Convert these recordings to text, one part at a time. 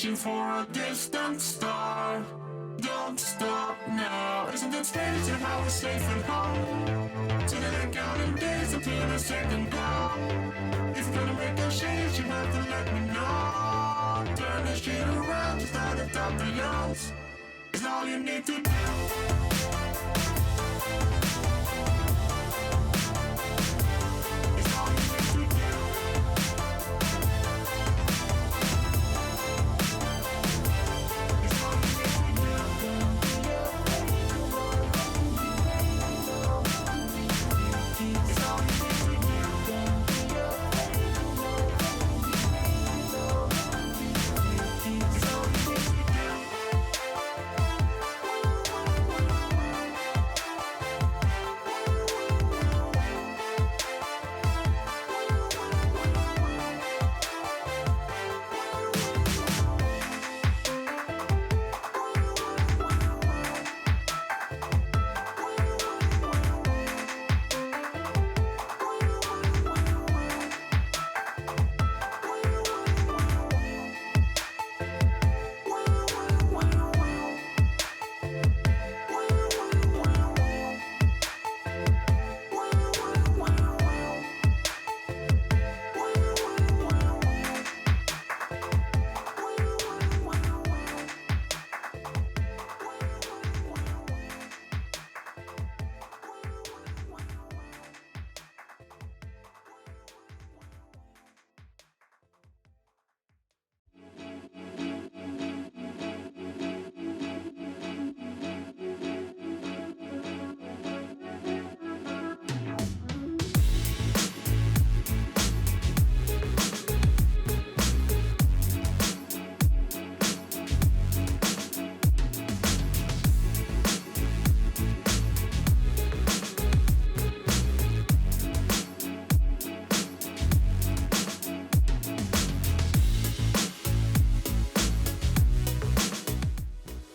reaching for a distant star. Don't stop now. Isn't it strange how we're safe at home? Sitting and counting days until the second glow. If you're gonna make a change, you have to let me know. Turn this shit around, just start to top the lungs. It's all you need to do. It's all you need to do. It's all you need to do. It's all you need to do. It's all you need to do.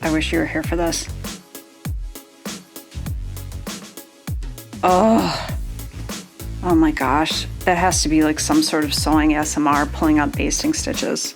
I wish you were here for this. Oh my gosh. That has to be like some sort of sewing ASMR, pulling out basting stitches.